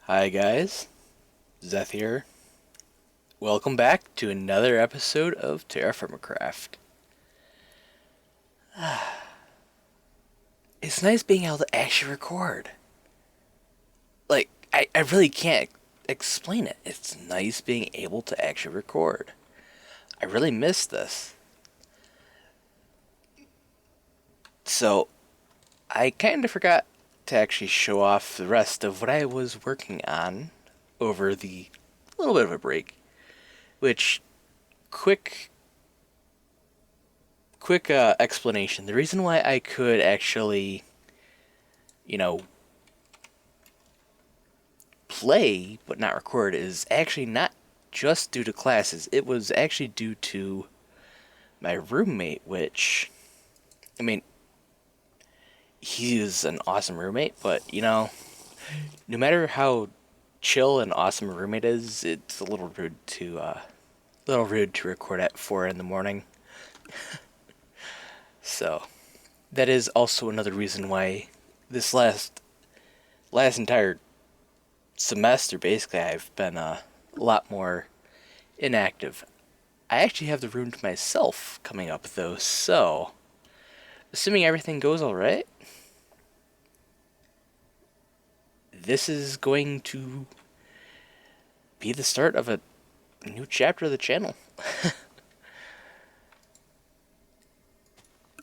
Hi guys, Zeth here. Welcome back to another episode of TerraFirmaCraft. It's nice being able to actually record. I really can't explain it. It's nice being able to actually record. I really miss this. So, I kind of forgot to actually show off the rest of what I was working on over the little bit of a break. Which, quick explanation. The reason why I could actually, you know, play but not record is actually not just due to classes. It was actually due to my roommate, which, I mean, he is an awesome roommate, but, no matter how chill and awesome a roommate is, it's a little rude to record at 4 in the morning. So, that is also another reason why this last entire semester, basically, I've been a lot more inactive. I actually have the room to myself coming up, though, so assuming everything goes alright, this is going to be the start of a new chapter of the channel.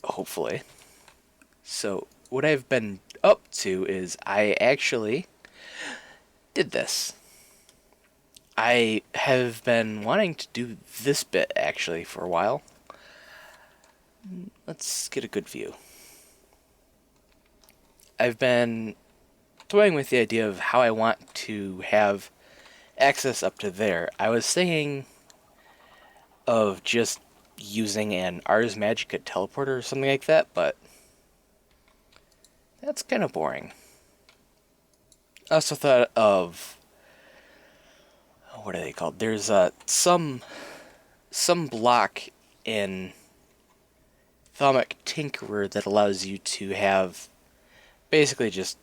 Hopefully. So, what I've been up to is I actually did this. I have been wanting to do this bit actually for a while. Let's get a good view. I've been toying with the idea of how I want to have access up to there. I was thinking of just using an Ars Magica teleporter or something like that, but that's kind of boring. I also thought of, what are they called? There's some block in Thaumic Tinkerer that allows you to have basically just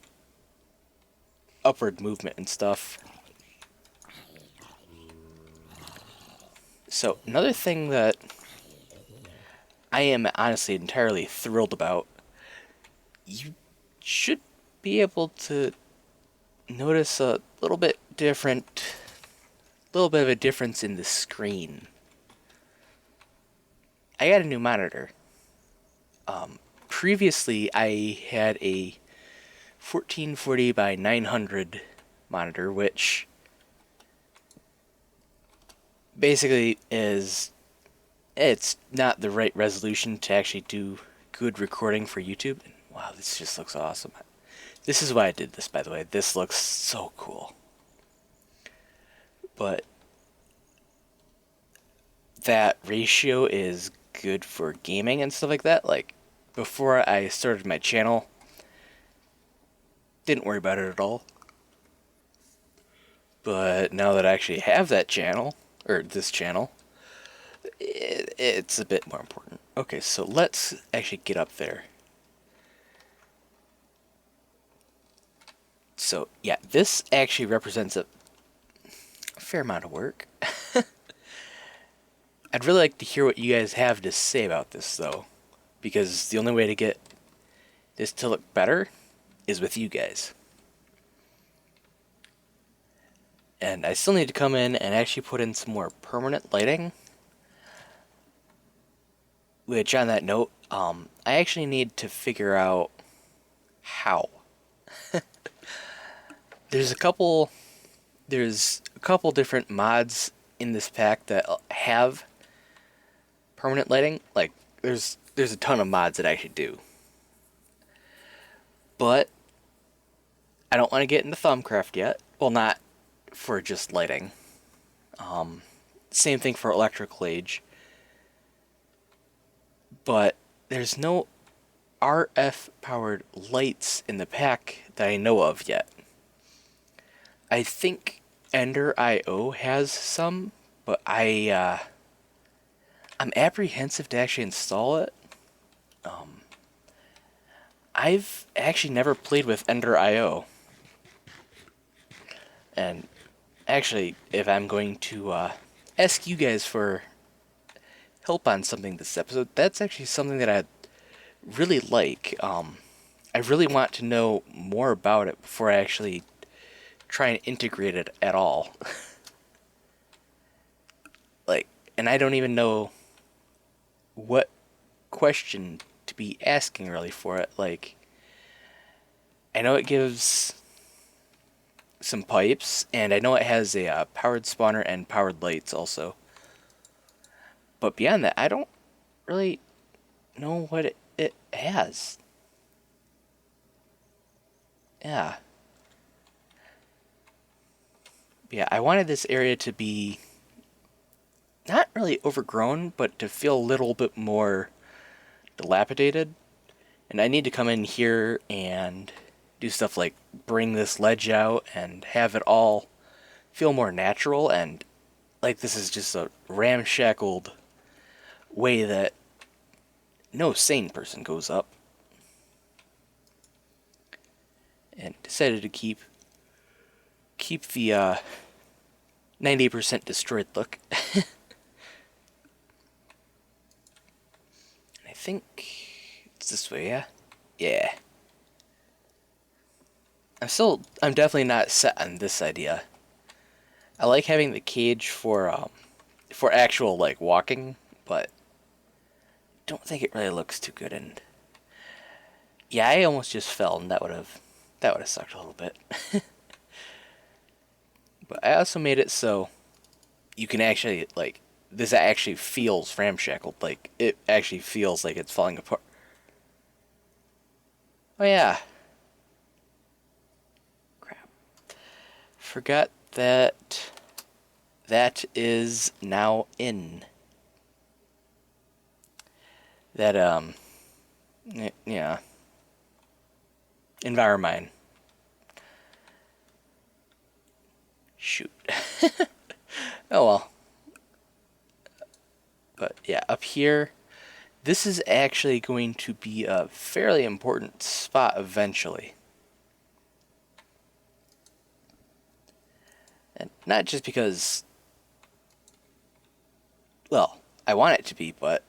upward movement and stuff. So another thing that I am honestly entirely thrilled about, you should be able to notice a little bit of a difference in the screen. I got a new monitor. Previously, I had a 1440 by 900 monitor, which basically it's not the right resolution to actually do good recording for YouTube. And wow, this just looks awesome. This is why I did this, by the way. This looks so cool. But that ratio is good for gaming and stuff like that. Like, before I started my channel, didn't worry about it at all. But now that I actually have that channel, or this channel, it's a bit more important. Okay, so let's actually get up there. So, yeah, this actually represents a fair amount of work. I'd really like to hear what you guys have to say about this, though, because the only way to get this to look better is with you guys. And I still need to come in and actually put in some more permanent lighting. Which, on that note, I actually need to figure out how. There's a couple different mods in this pack that have permanent lighting. Like, there's a ton of mods that actually do. But I don't want to get into Thaumcraft yet. Well, not for just lighting. Same thing for Electrical Age. But there's no RF powered lights in the pack that I know of yet. I think Ender.io has some, but I'm apprehensive to actually install it. I've actually never played with Ender.io. And actually, if I'm going to ask you guys for help on something this episode, that's actually something that I really like. I really want to know more about it before I actually try and integrate it at all. Like, and I don't even know what question to be asking really for it. Like, I know it gives some pipes, and I know it has a powered spawner and powered lights also. But beyond that, I don't really know what it has. Yeah. Yeah, I wanted this area to be not really overgrown, but to feel a little bit more dilapidated. And I need to come in here and do stuff like bring this ledge out and have it all feel more natural and like this is just a ramshackled way that no sane person goes up. And decided to keep the 90% destroyed look. I think it's this way, yeah? Yeah. I'm definitely not set on this idea. I like having the cage for actual, like, walking, but don't think it really looks too good, and yeah, I almost just fell, and that would have sucked a little bit. But I also made it so you can actually, like, this actually feels ramshackled, like, it actually feels like it's falling apart. Oh yeah. Crap. Forgot that is now in. That, yeah. Environment. Shoot. Oh well. But yeah, up here, this is actually going to be a fairly important spot eventually. And not just because, well, I want it to be, but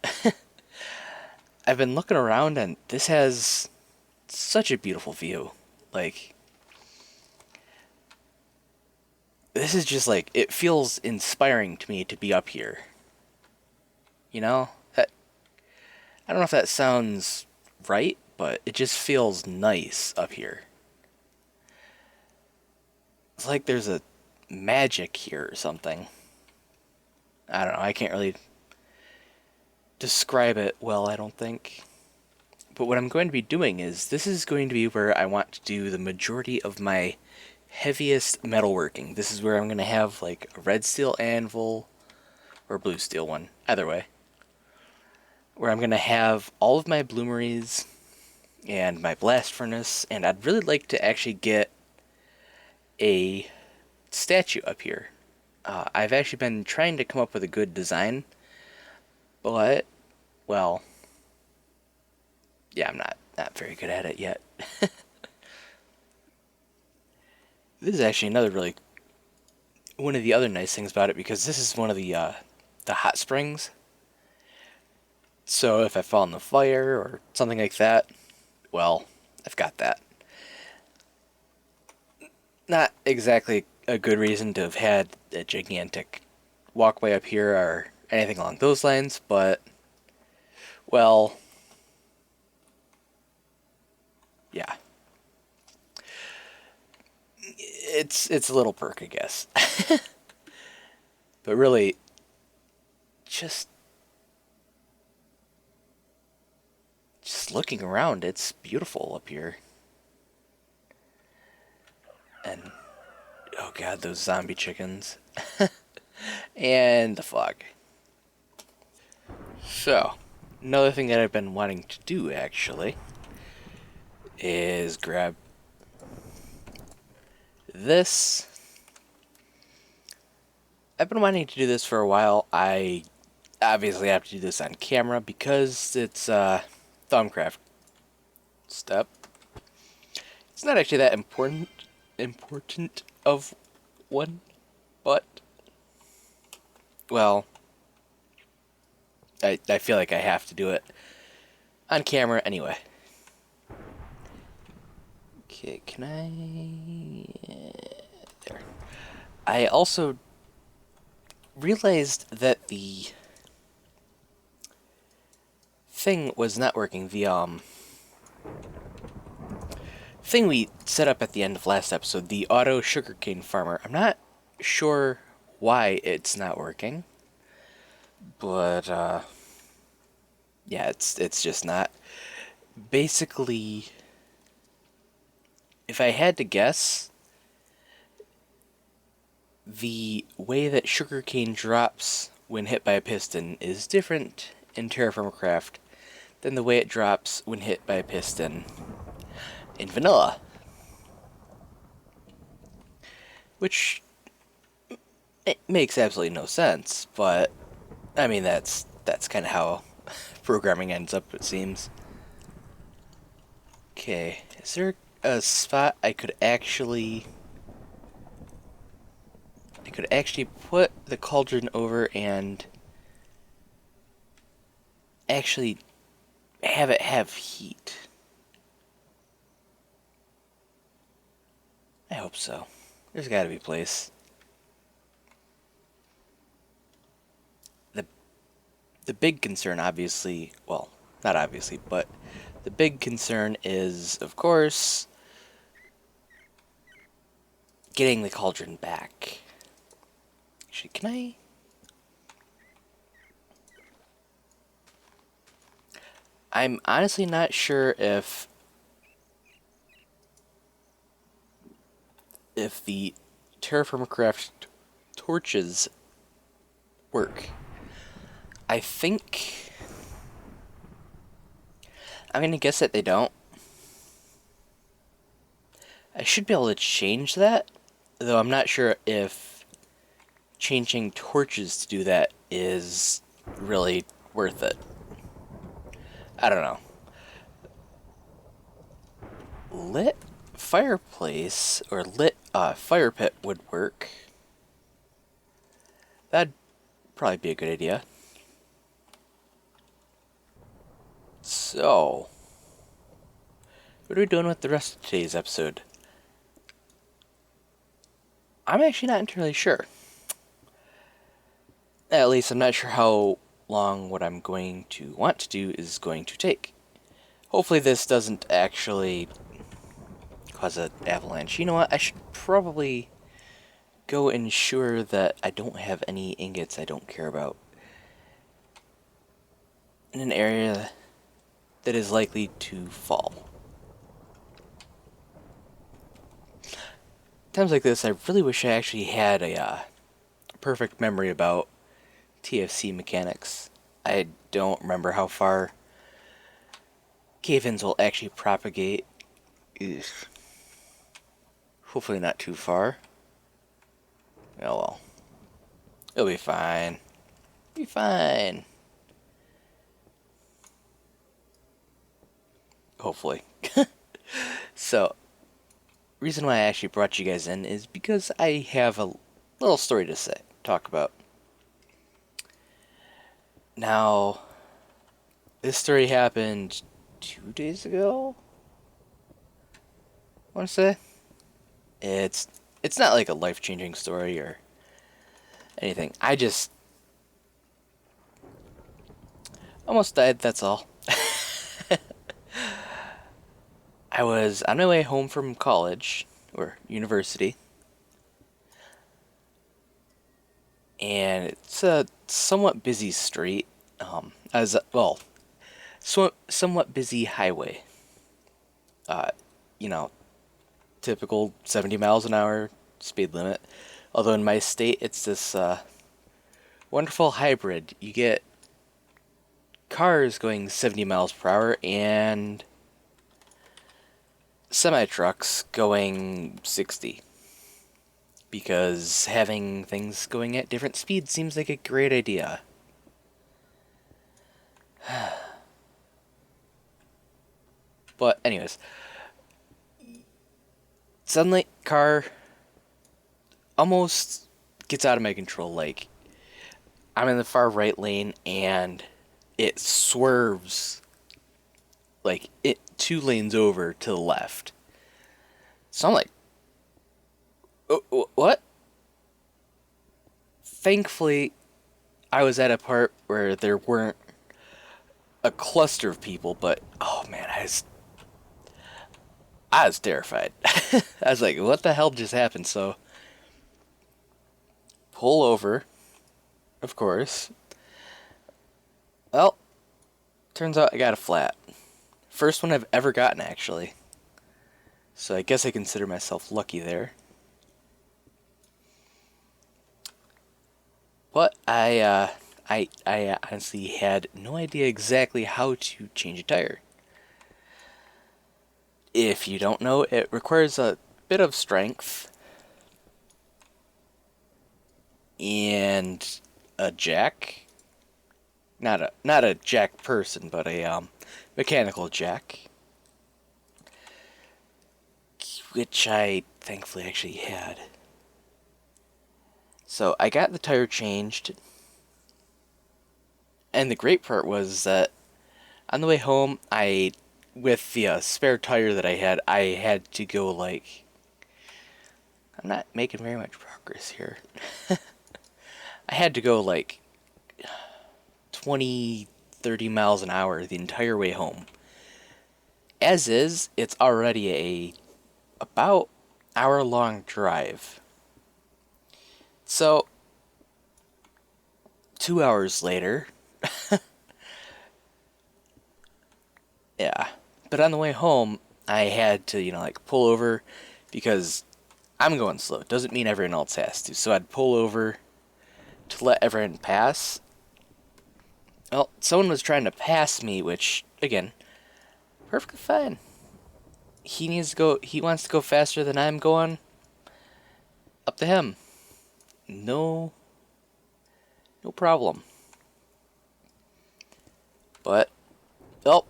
I've been looking around and this has such a beautiful view. Like, this is just like, it feels inspiring to me to be up here. You know? I don't know if that sounds right, but it just feels nice up here. It's like there's a magic here or something. I don't know, I can't really describe it well, I don't think. But what I'm going to be doing is, this is going to be where I want to do the majority of my heaviest metalworking. This is where I'm going to have like a red steel anvil or a blue steel one, either way. Where I'm going to have all of my bloomeries and my blast furnace, and I'd really like to actually get a statue up here. I've actually been trying to come up with a good design, but, well, yeah, I'm not very good at it yet. This is actually another really, one of the other nice things about it, because this is one of the hot springs. So if I fall in the fire or something like that, well, I've got that. Not exactly a good reason to have had a gigantic walkway up here or anything along those lines, but, well, yeah. It's a little perk, I guess. But really, just looking around, it's beautiful up here. And, oh god, those zombie chickens. And the fog. So, another thing that I've been wanting to do, actually, is grab this. I've been wanting to do this for a while. I obviously have to do this on camera because it's a Thaumcraft step. It's not actually that important of one, but, well, I feel like I have to do it on camera anyway. Okay, can I... There. I also realized that the thing was not working. The thing we set up at the end of last episode, the auto sugarcane farmer. I'm not sure why it's not working, but yeah, it's just not. Basically, if I had to guess, the way that sugarcane drops when hit by a piston is different in TerraFirmaCraft than the way it drops when hit by a piston in vanilla. Which, it makes absolutely no sense, but I mean that's kind of how programming ends up, it seems. Okay, is there a spot I could actually put the cauldron over and actually have it have heat? I hope so. There's gotta be a place. The big concern, obviously, well, not obviously, but the big concern is, of course, getting the cauldron back. Actually, can I... I'm honestly not sure if the TerraFirmaCraft torches work. I think... I'm gonna guess that they don't. I should be able to change that, though I'm not sure if changing torches to do that is really worth it. I don't know. Lit fireplace or lit fire pit would work. That'd probably be a good idea. So, what are we doing with the rest of today's episode? I'm actually not entirely sure. At least I'm not sure how long what I'm going to want to do is going to take. Hopefully this doesn't actually cause an avalanche. You know what? I should probably go ensure that I don't have any ingots I don't care about in an area that is likely to fall. Times like this, I really wish I actually had a perfect memory about TFC mechanics. I don't remember how far cave-ins will actually propagate. Ugh. Hopefully not too far. Oh well. It'll be fine. Be fine. Hopefully. So, reason why I actually brought you guys in is because I have a little story to talk about. Now, this story happened 2 days ago, I want to say. It's not like a life-changing story or anything. I just almost died, that's all. I was on my way home from college, or university, and it's a somewhat busy street, somewhat busy highway. You know, typical 70 miles an hour speed limit. Although in my state, it's this wonderful hybrid. You get cars going 70 miles per hour and semi-trucks going 60. Because having things going at different speeds seems like a great idea. But anyways, suddenly car almost gets out of my control. Like, I'm in the far right lane and it swerves like it 2 lanes over to the left. So I'm like, what? Thankfully, I was at a part where there weren't a cluster of people, but oh man, I was terrified. I was like, what the hell just happened? So, pull over, of course. Well, turns out I got a flat. First one I've ever gotten, actually. So I guess I consider myself lucky there. But I honestly had no idea exactly how to change a tire. If you don't know, it requires a bit of strength and a jack. Not a jack person, but a mechanical jack, which I thankfully actually had. So I got the tire changed, and the great part was that on the way home, with the spare tire that I had to go like, I'm not making very much progress here. I had to go like 20, 30 miles an hour the entire way home. As is, it's already a about hour-long drive. So, 2 hours later, yeah. But on the way home, I had to, like pull over because I'm going slow. Doesn't mean everyone else has to. So I'd pull over to let everyone pass. Well, someone was trying to pass me, which, again, perfectly fine. He wants to go faster than I'm going. Up to him. No problem. But, well,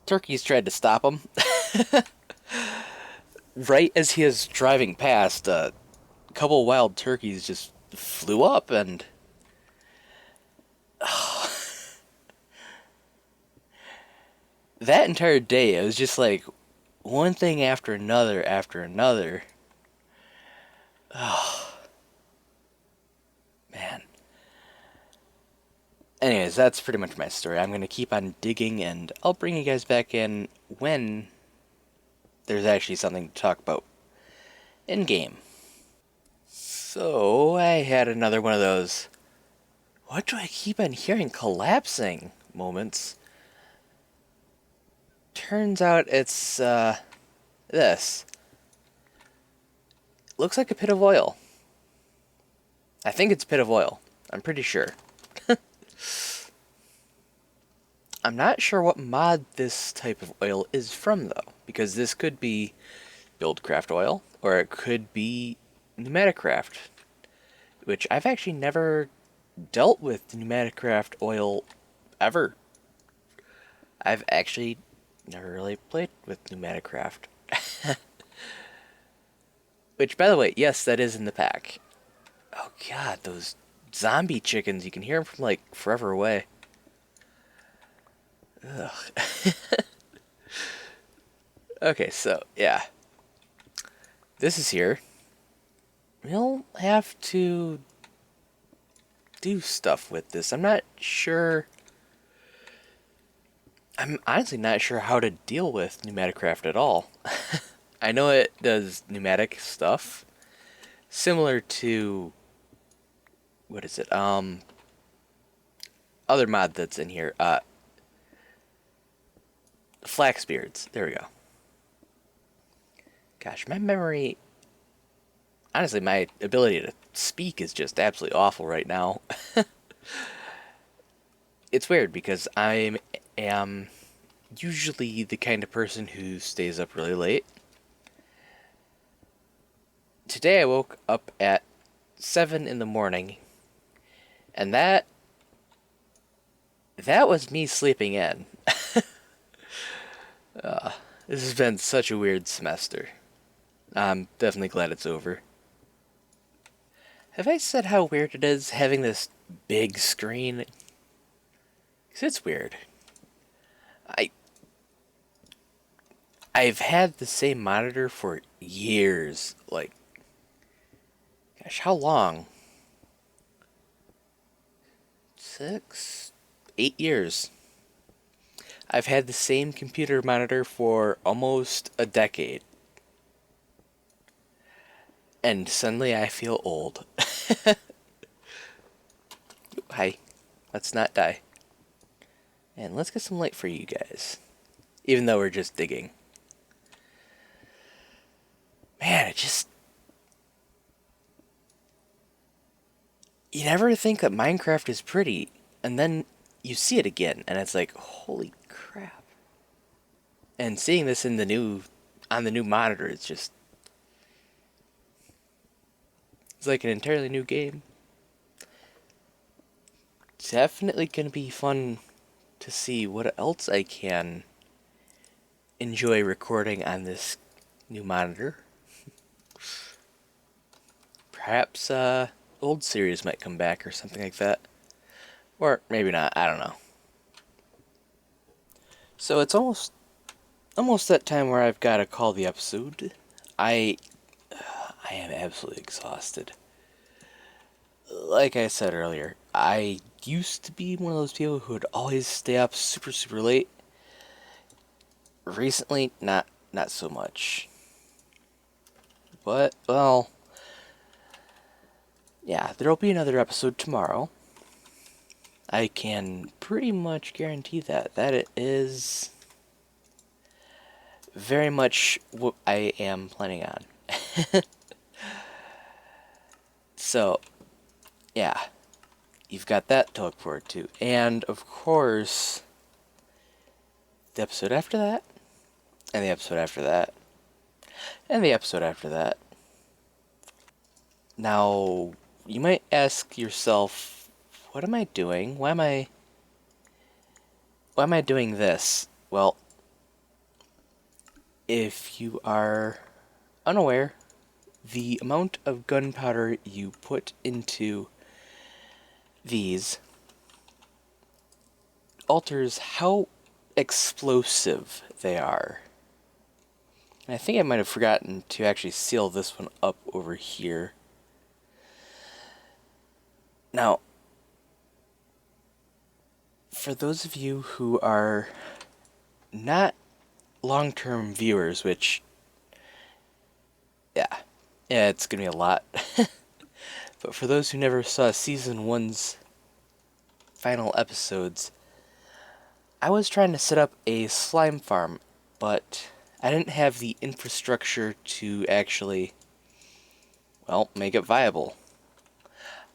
turkeys tried to stop him. Right as he is driving past, a couple wild turkeys just flew up and... that entire day, it was just like one thing after another after another. Oh, man. Anyways, that's pretty much my story. I'm going to keep on digging, and I'll bring you guys back in when there's actually something to talk about in-game. So, I had another one of those, what do I keep on hearing collapsing moments. Turns out it's, this. Looks like a pit of oil. I think it's a pit of oil. I'm pretty sure. I'm not sure what mod this type of oil is from, though, because this could be Buildcraft oil, or it could be Pneumaticraft, which I've actually never dealt with Pneumaticraft oil ever. I've actually never really played with Pneumaticraft. Which, by the way, yes, that is in the pack. Oh god, those zombie chickens, you can hear them from, like, forever away. Ugh. Okay, so, yeah. This is here. We'll have to do stuff with this. I'm not sure... I'm honestly not sure how to deal with Pneumaticraft at all. I know it does pneumatic stuff. Similar to... what is it? Other mod that's in here. Flaxbeards. There we go. Gosh, my memory... honestly, my ability to speak is just absolutely awful right now. It's weird because I am usually the kind of person who stays up really late. Today I woke up at 7 in the morning, and that was me sleeping in. This has been such a weird semester. I'm definitely glad it's over. Have I said how weird it is having this big screen? 'Cause it's weird. I I've had the same monitor for years. Like, gosh, how long? 6, 8 years. I've had the same computer monitor for almost a decade. And suddenly I feel old. Hi. Let's not die. And let's get some light for you guys. Even though we're just digging. Man, it just... You never think that Minecraft is pretty, and then you see it again, and it's like, holy crap. And seeing this in the new... on the new monitor, it's just... It's like an entirely new game. It's definitely gonna be fun to see what else I can enjoy recording on this new monitor. Perhaps old series might come back or something like that. Or maybe not, I don't know. So it's almost that time where I've got to call the episode. I am absolutely exhausted. Like I said earlier, I used to be one of those people who would always stay up super, super late. Recently, not so much. But, well, yeah, there'll be another episode tomorrow. I can pretty much guarantee that. That it is very much what I am planning on. So, yeah, you've got that to look forward to. And, of course, the episode after that, and the episode after that, and the episode after that. Now, you might ask yourself, what am I doing? Why am I doing this? Well, if you are unaware, the amount of gunpowder you put into these alters how explosive they are. And I think I might have forgotten to actually seal this one up over here. Now, for those of you who are not long-term viewers, which, yeah, it's gonna be a lot. But for those who never saw Season 1's final episodes, I was trying to set up a slime farm, but I didn't have the infrastructure to actually, well, make it viable.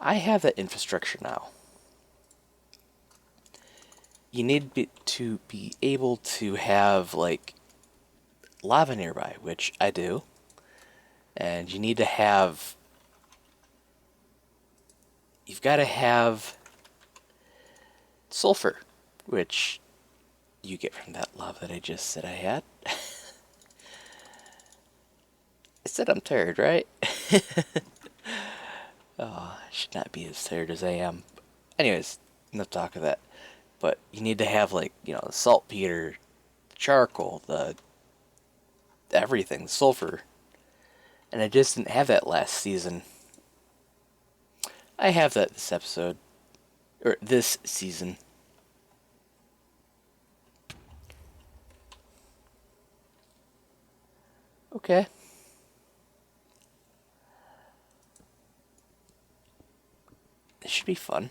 I have that infrastructure now. You need to be able to have, like, lava nearby, which I do. And you need to have... You've got to have sulfur, which you get from that lava that I just said I had. I said I'm tired, right? Oh, I should not be as tired as I am. Anyways, enough talk of that. But you need to have, like, you know, the saltpeter, the charcoal, the everything, the sulfur. And I just didn't have that last season. I have that this episode. Or this season. Okay. It should be fun.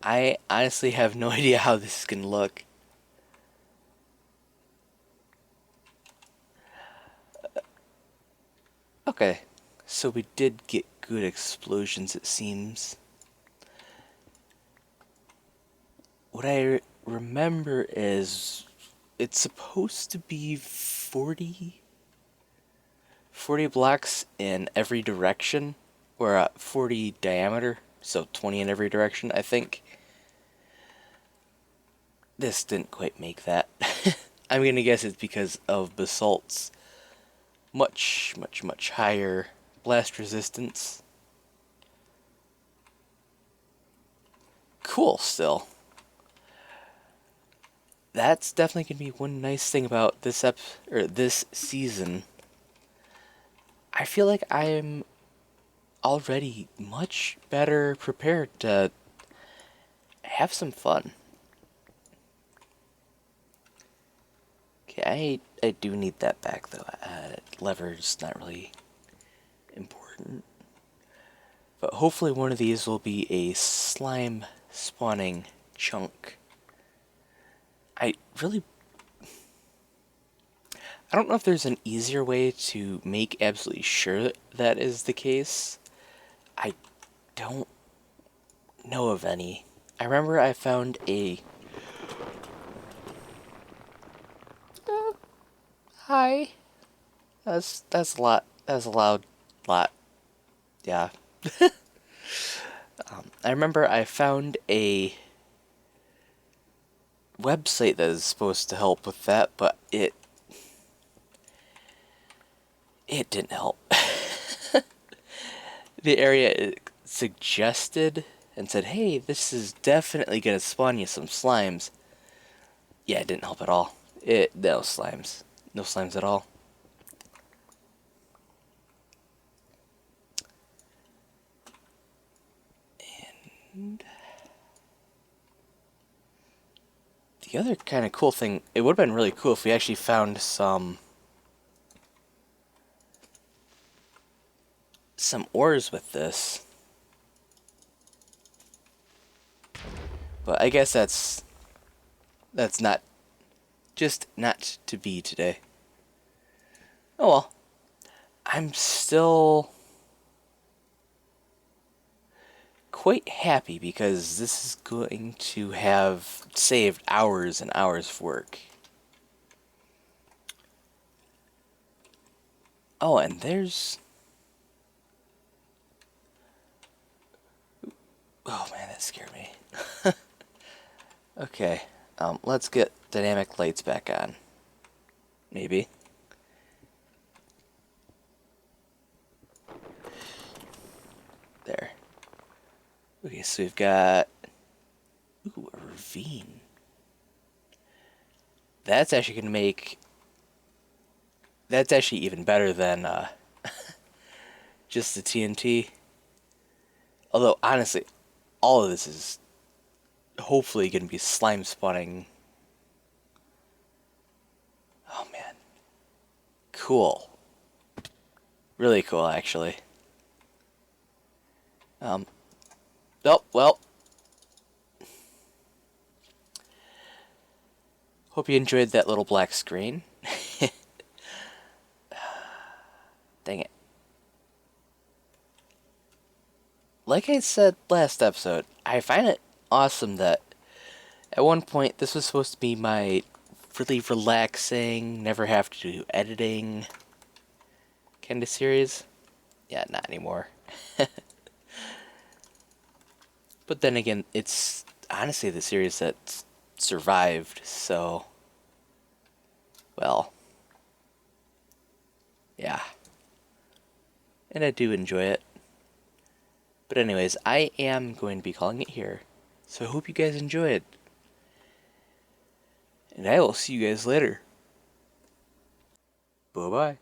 I honestly have no idea how this is going to look. Okay, so we did get good explosions, it seems. What I remember is it's supposed to be 40 blocks in every direction, or 40 diameter, so 20 in every direction, I think. this didn't quite make that. I'm gonna guess it's because of basalt's much, much, much higher blast resistance. Cool, still. That's definitely gonna be one nice thing about this season. I feel like I'm already much better prepared to have some fun. Okay, I do need that back though. Lever's not really important. But hopefully one of these will be a slime spawning chunk. I don't know if there's an easier way to make absolutely sure that is the case. I don't know of any. I remember I found a... Hi. That's a lot. That's a loud lot. Yeah. I remember I found a website that is supposed to help with that, but it didn't help. The area it suggested and said, hey, this is definitely going to spawn you some slimes. Yeah, it didn't help at all. No slimes. No slimes at all. And the other kind of cool thing, it would have been really cool if we actually found some ores with this. But I guess that's not to be today. Oh well. I'm still quite happy because this is going to have saved hours and hours of work. Oh, and there's... Oh man, that scared me. Okay, let's get dynamic lights back on. Maybe. There. Okay, so we've got... Ooh, a ravine. That's actually going to make... That's actually even better than just the TNT. Although, honestly, all of this is hopefully going to be slime spawning. Oh, man. Cool. Really cool, actually. Oh, well. Hope you enjoyed that little black screen. Dang it. Like I said last episode, I find it awesome that at one point this was supposed to be my really relaxing, never have to do editing kind of series. Yeah, not anymore. But then again, it's honestly the series that survived, so... Well... Yeah. And I do enjoy it. But anyways, I am going to be calling it here. So I hope you guys enjoyed. And I will see you guys later. Bye-bye.